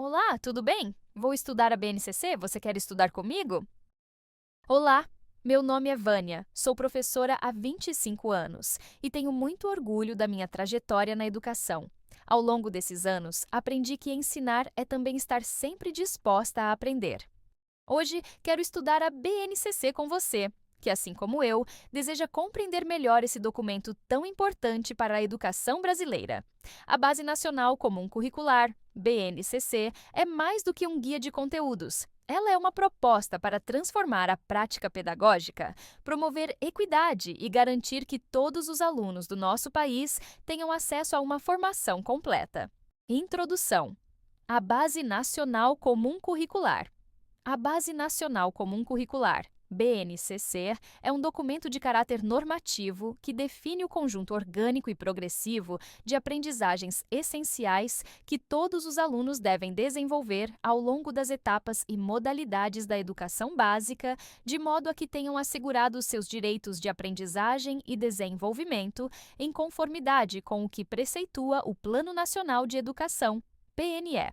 Olá, tudo bem? Vou estudar a BNCC, você quer estudar comigo? Olá, meu nome é Vânia, sou professora há 25 anos e tenho muito orgulho da minha trajetória na educação. Ao longo desses anos, aprendi que ensinar é também estar sempre disposta a aprender. Hoje, quero estudar a BNCC com você, que, assim como eu, deseja compreender melhor esse documento tão importante para a educação brasileira. A Base Nacional Comum Curricular, BNCC, é mais do que um guia de conteúdos. Ela é uma proposta para transformar a prática pedagógica, promover equidade e garantir que todos os alunos do nosso país tenham acesso a uma formação completa. Introdução: a Base Nacional Comum Curricular. A Base Nacional Comum Curricular, BNCC, é um documento de caráter normativo que define o conjunto orgânico e progressivo de aprendizagens essenciais que todos os alunos devem desenvolver ao longo das etapas e modalidades da educação básica, de modo a que tenham assegurado seus direitos de aprendizagem e desenvolvimento em conformidade com o que preceitua o Plano Nacional de Educação, PNE.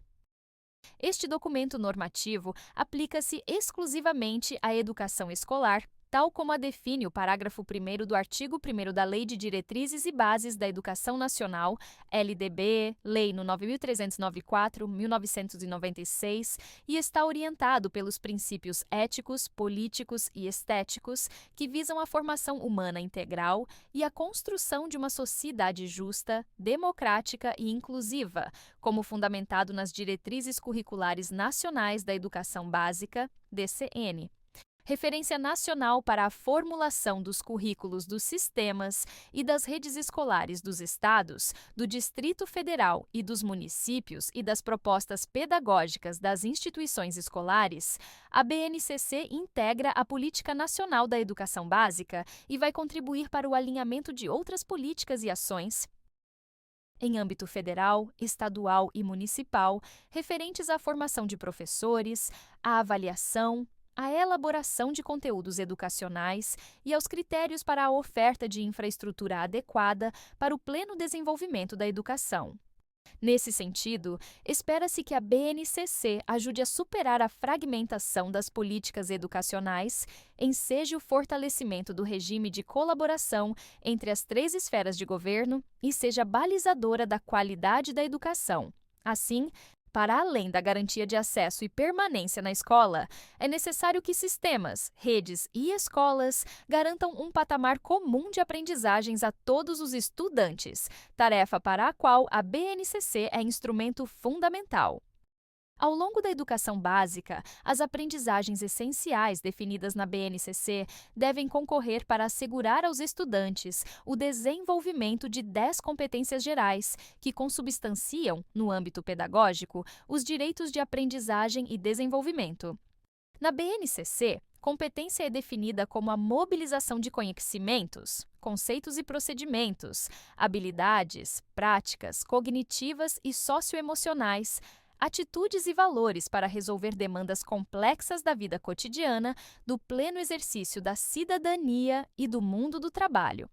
Este documento normativo aplica-se exclusivamente à educação escolar, tal como a define o parágrafo 1º do artigo 1º da Lei de Diretrizes e Bases da Educação Nacional, LDB, Lei no 9.394, 1996, e está orientado pelos princípios éticos, políticos e estéticos que visam a formação humana integral e a construção de uma sociedade justa, democrática e inclusiva, como fundamentado nas Diretrizes Curriculares Nacionais da Educação Básica, DCN. Referência nacional para a formulação dos currículos dos sistemas e das redes escolares dos estados, do Distrito Federal e dos municípios e das propostas pedagógicas das instituições escolares, a BNCC integra a Política Nacional da Educação Básica e vai contribuir para o alinhamento de outras políticas e ações em âmbito federal, estadual e municipal, referentes à formação de professores, à avaliação, à elaboração de conteúdos educacionais e aos critérios para a oferta de infraestrutura adequada para o pleno desenvolvimento da educação. Nesse sentido, espera-se que a BNCC ajude a superar a fragmentação das políticas educacionais, enseje o fortalecimento do regime de colaboração entre as três esferas de governo e seja balizadora da qualidade da educação. Assim, para além da garantia de acesso e permanência na escola, é necessário que sistemas, redes e escolas garantam um patamar comum de aprendizagens a todos os estudantes, tarefa para a qual a BNCC é instrumento fundamental. Ao longo da educação básica, as aprendizagens essenciais definidas na BNCC devem concorrer para assegurar aos estudantes o desenvolvimento de 10 competências gerais, que consubstanciam, no âmbito pedagógico, os direitos de aprendizagem e desenvolvimento. Na BNCC, competência é definida como a mobilização de conhecimentos, conceitos e procedimentos, habilidades, práticas, cognitivas e socioemocionais, atitudes e valores para resolver demandas complexas da vida cotidiana, do pleno exercício da cidadania e do mundo do trabalho.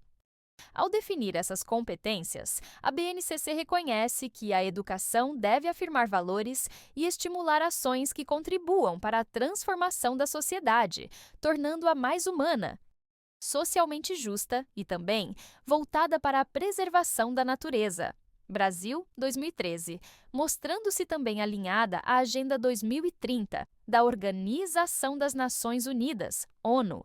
Ao definir essas competências, a BNCC reconhece que a educação deve afirmar valores e estimular ações que contribuam para a transformação da sociedade, tornando-a mais humana, socialmente justa e também voltada para a preservação da natureza. Brasil, 2013, mostrando-se também alinhada à Agenda 2030 da Organização das Nações Unidas, ONU.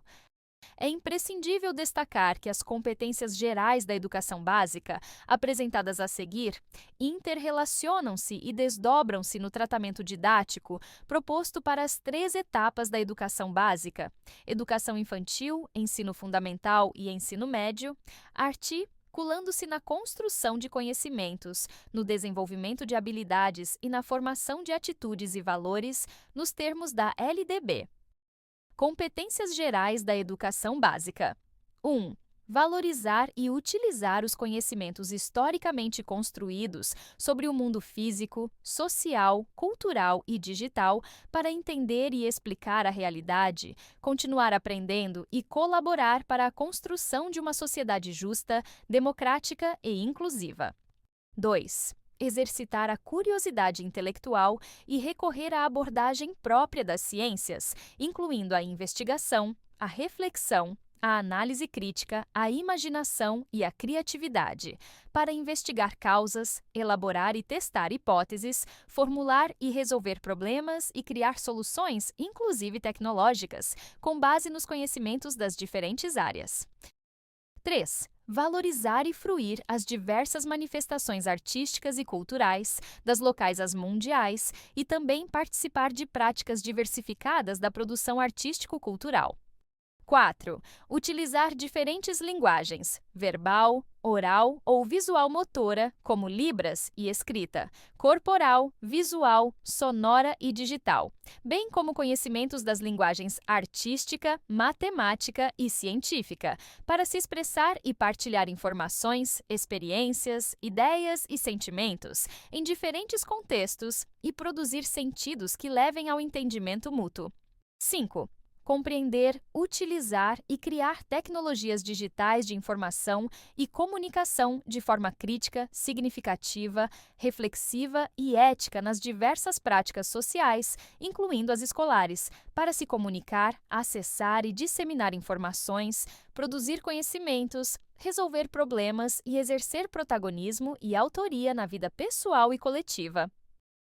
É imprescindível destacar que as competências gerais da educação básica, apresentadas a seguir, interrelacionam-se e desdobram-se no tratamento didático proposto para as três etapas da educação básica: educação infantil, ensino fundamental e ensino médio, articulando-se na construção de conhecimentos, no desenvolvimento de habilidades e na formação de atitudes e valores, nos termos da LDB. Competências gerais da educação básica. 1. Valorizar e utilizar os conhecimentos historicamente construídos sobre o mundo físico, social, cultural e digital para entender e explicar a realidade, continuar aprendendo e colaborar para a construção de uma sociedade justa, democrática e inclusiva. 2. exercitar a curiosidade intelectual e recorrer à abordagem própria das ciências, incluindo a investigação, a reflexão, a análise crítica, a imaginação e a criatividade, para investigar causas, elaborar e testar hipóteses, formular e resolver problemas e criar soluções, inclusive tecnológicas, com base nos conhecimentos das diferentes áreas. 3. Valorizar e fruir as diversas manifestações artísticas e culturais, das locais às mundiais, e também participar de práticas diversificadas da produção artístico-cultural. 4. Utilizar diferentes linguagens, verbal, oral ou visual-motora, como libras e escrita, corporal, visual, sonora e digital, bem como conhecimentos das linguagens artística, matemática e científica, para se expressar e partilhar informações, experiências, ideias e sentimentos em diferentes contextos e produzir sentidos que levem ao entendimento mútuo. 5. Compreender, utilizar e criar tecnologias digitais de informação e comunicação de forma crítica, significativa, reflexiva e ética nas diversas práticas sociais, incluindo as escolares, para se comunicar, acessar e disseminar informações, produzir conhecimentos, resolver problemas e exercer protagonismo e autoria na vida pessoal e coletiva.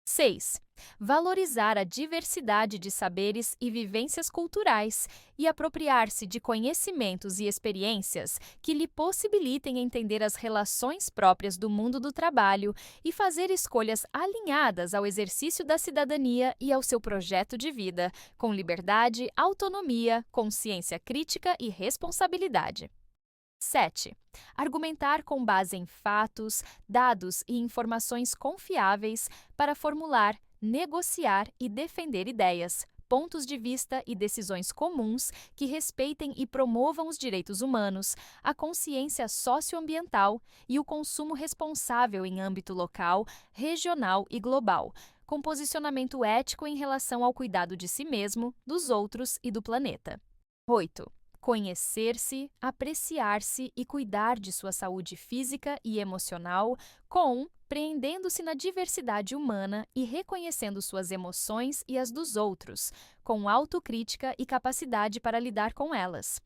6. Valorizar a diversidade de saberes e vivências culturais e apropriar-se de conhecimentos e experiências que lhe possibilitem entender as relações próprias do mundo do trabalho e fazer escolhas alinhadas ao exercício da cidadania e ao seu projeto de vida, com liberdade, autonomia, consciência crítica e responsabilidade. 7. Argumentar com base em fatos, dados e informações confiáveis para formular, negociar e defender ideias, pontos de vista e decisões comuns que respeitem e promovam os direitos humanos, a consciência socioambiental e o consumo responsável em âmbito local, regional e global, com posicionamento ético em relação ao cuidado de si mesmo, dos outros e do planeta. 8. Conhecer-se, apreciar-se e cuidar de sua saúde física e emocional, compreendendo-se na diversidade humana e reconhecendo suas emoções e as dos outros, com autocrítica e capacidade para lidar com elas.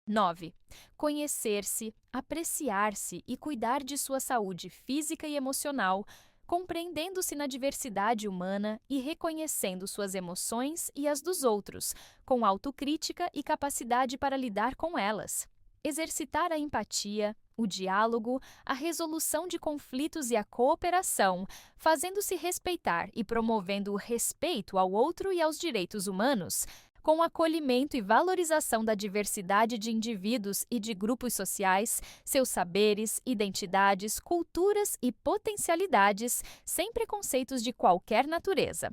9. Conhecer-se, apreciar-se e cuidar de sua saúde física e emocional, compreendendo-se na diversidade humana e reconhecendo suas emoções e as dos outros, com autocrítica e capacidade para lidar com elas. Exercitar a empatia, o diálogo, a resolução de conflitos e a cooperação, fazendo-se respeitar e promovendo o respeito ao outro e aos direitos humanos, com acolhimento e valorização da diversidade de indivíduos e de grupos sociais, seus saberes, identidades, culturas e potencialidades, sem preconceitos de qualquer natureza.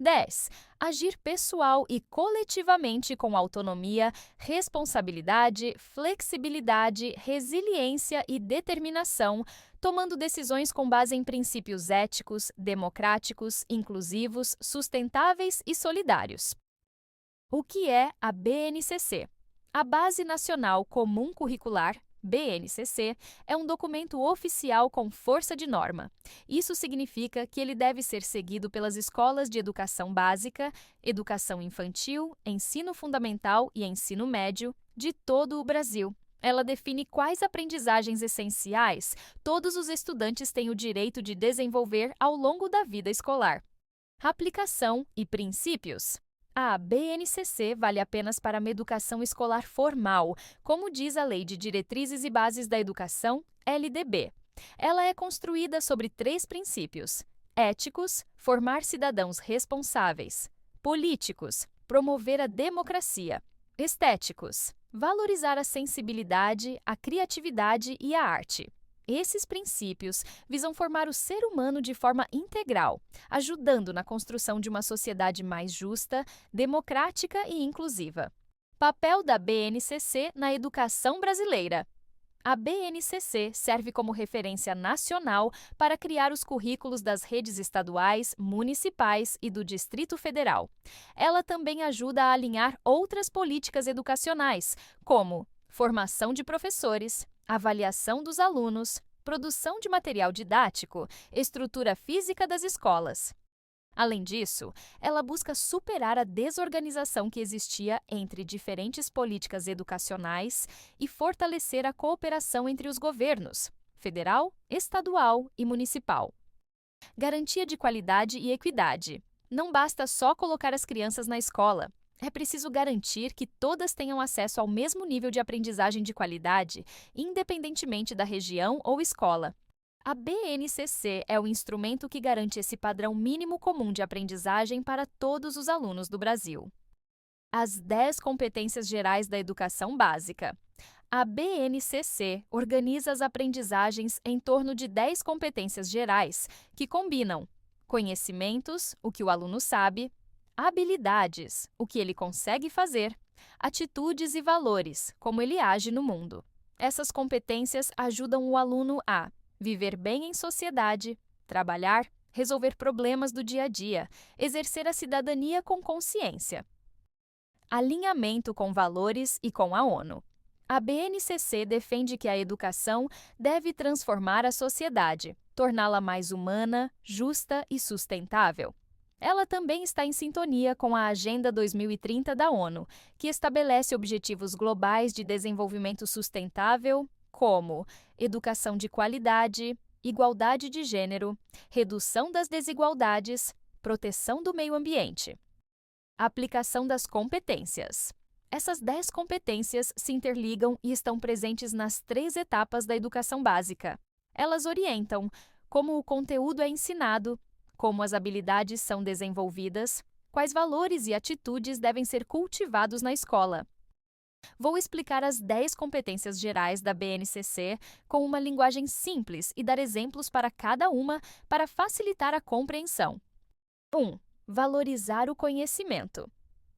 10. Agir pessoal e coletivamente com autonomia, responsabilidade, flexibilidade, resiliência e determinação, tomando decisões com base em princípios éticos, democráticos, inclusivos, sustentáveis e solidários. O que é a BNCC? A Base Nacional Comum Curricular, BNCC, é um documento oficial com força de norma. Isso significa que ele deve ser seguido pelas escolas de educação básica, educação infantil, ensino fundamental e ensino médio de todo o Brasil. Ela define quais aprendizagens essenciais todos os estudantes têm o direito de desenvolver ao longo da vida escolar. Aplicação e princípios. A BNCC vale apenas para uma educação escolar formal, como diz a Lei de Diretrizes e Bases da Educação, LDB. Ela é construída sobre 3 princípios: éticos, formar cidadãos responsáveis; políticos, promover a democracia; estéticos, valorizar a sensibilidade, a criatividade e a arte. Esses princípios visam formar o ser humano de forma integral, ajudando na construção de uma sociedade mais justa, democrática e inclusiva. Papel da BNCC na educação brasileira. A BNCC serve como referência nacional para criar os currículos das redes estaduais, municipais e do Distrito Federal. Ela também ajuda a alinhar outras políticas educacionais, como formação de professores, avaliação dos alunos, produção de material didático, estrutura física das escolas. Além disso, ela busca superar a desorganização que existia entre diferentes políticas educacionais e fortalecer a cooperação entre os governos, federal, estadual e municipal. Garantia de qualidade e equidade. Não basta só colocar as crianças na escola. É preciso garantir que todas tenham acesso ao mesmo nível de aprendizagem de qualidade, independentemente da região ou escola. A BNCC é o instrumento que garante esse padrão mínimo comum de aprendizagem para todos os alunos do Brasil. As 10 competências gerais da educação básica. A BNCC organiza as aprendizagens em torno de 10 competências gerais, que combinam conhecimentos, o que o aluno sabe, habilidades, o que ele consegue fazer, atitudes e valores, como ele age no mundo. Essas competências ajudam o aluno a viver bem em sociedade, trabalhar, resolver problemas do dia a dia, exercer a cidadania com consciência. Alinhamento com valores e com a ONU. A BNCC defende que a educação deve transformar a sociedade, torná-la mais humana, justa e sustentável. Ela também está em sintonia com a Agenda 2030 da ONU, que estabelece objetivos globais de desenvolvimento sustentável, como educação de qualidade, igualdade de gênero, redução das desigualdades, proteção do meio ambiente. Aplicação das competências. Essas 10 competências se interligam e estão presentes nas 3 etapas da educação básica. Elas orientam como o conteúdo é ensinado, como as habilidades são desenvolvidas, quais valores e atitudes devem ser cultivados na escola. Vou explicar as 10 competências gerais da BNCC com uma linguagem simples e dar exemplos para cada uma para facilitar a compreensão. 1. Valorizar o conhecimento.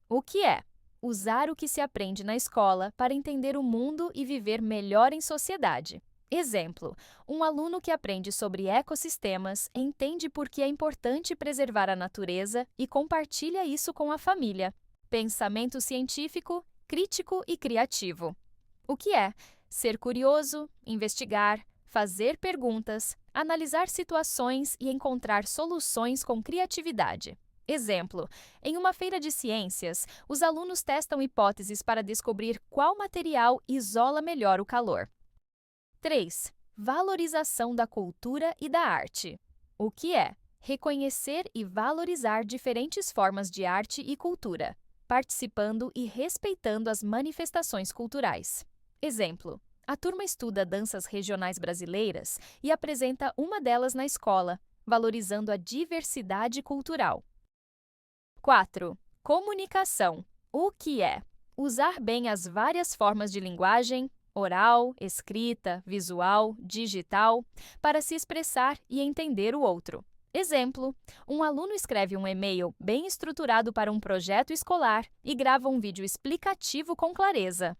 O que é? Usar o que se aprende na escola para entender o mundo e viver melhor em sociedade. Exemplo: um aluno que aprende sobre ecossistemas entende por que é importante preservar a natureza e compartilha isso com a família. Pensamento científico, crítico e criativo. O que é? Ser curioso, investigar, fazer perguntas, analisar situações e encontrar soluções com criatividade. Exemplo: em uma feira de ciências, os alunos testam hipóteses para descobrir qual material isola melhor o calor. 3. Valorização da cultura e da arte. O que é? Reconhecer e valorizar diferentes formas de arte e cultura, participando e respeitando as manifestações culturais. Exemplo: a turma estuda danças regionais brasileiras e apresenta uma delas na escola, valorizando a diversidade cultural. 4. Comunicação. O que é? Usar bem as várias formas de linguagem, oral, escrita, visual, digital, para se expressar e entender o outro. Exemplo: um aluno escreve um e-mail bem estruturado para um projeto escolar e grava um vídeo explicativo com clareza.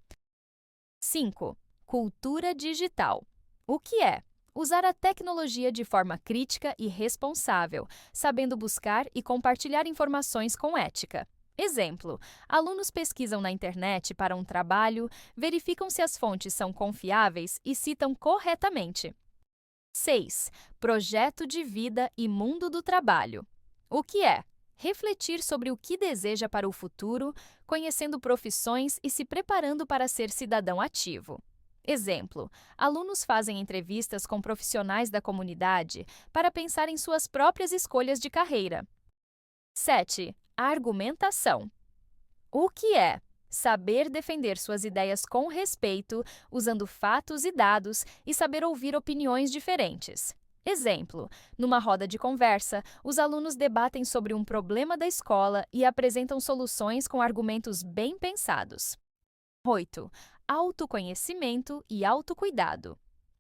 5. Cultura digital. O que é? Usar a tecnologia de forma crítica e responsável, sabendo buscar e compartilhar informações com ética. Exemplo: alunos pesquisam na internet para um trabalho, verificam se as fontes são confiáveis e citam corretamente. 6. Projeto de vida e mundo do trabalho. O que é? Refletir sobre o que deseja para o futuro, conhecendo profissões e se preparando para ser cidadão ativo. Exemplo: alunos fazem entrevistas com profissionais da comunidade para pensar em suas próprias escolhas de carreira. 7. Argumentação. O que é? Saber defender suas ideias com respeito, usando fatos e dados e saber ouvir opiniões diferentes. Exemplo: numa roda de conversa, os alunos debatem sobre um problema da escola e apresentam soluções com argumentos bem pensados. 8. Autoconhecimento e autocuidado.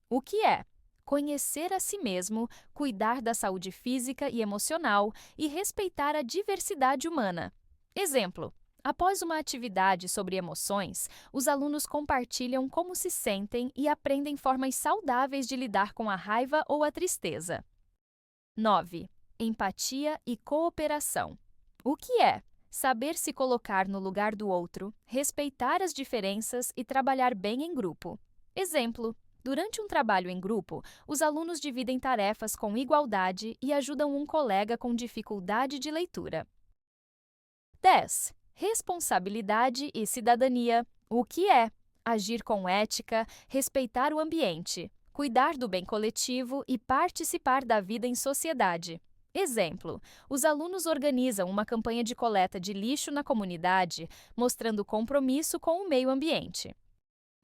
O que é? Conhecer a si mesmo, cuidar da saúde física e emocional e respeitar a diversidade humana. Exemplo: após uma atividade sobre emoções, os alunos compartilham como se sentem e aprendem formas saudáveis de lidar com a raiva ou a tristeza. 9. Empatia e cooperação. O que é? Saber se colocar no lugar do outro, respeitar as diferenças e trabalhar bem em grupo. Exemplo: Durante um trabalho em grupo, os alunos dividem tarefas com igualdade e ajudam um colega com dificuldade de leitura. 10. Responsabilidade e cidadania. O que é? Agir com ética, respeitar o ambiente, cuidar do bem coletivo e participar da vida em sociedade. Exemplo: os alunos organizam uma campanha de coleta de lixo na comunidade, mostrando compromisso com o meio ambiente.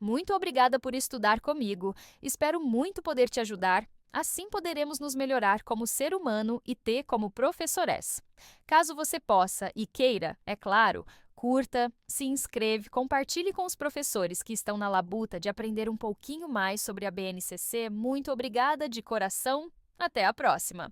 Muito obrigada por estudar comigo. Espero muito poder te ajudar. Assim poderemos nos melhorar como ser humano e ter como professores. Caso você possa e queira, é claro, curta, se inscreve, compartilhe com os professores que estão na labuta de aprender um pouquinho mais sobre a BNCC. Muito obrigada de coração. Até a próxima!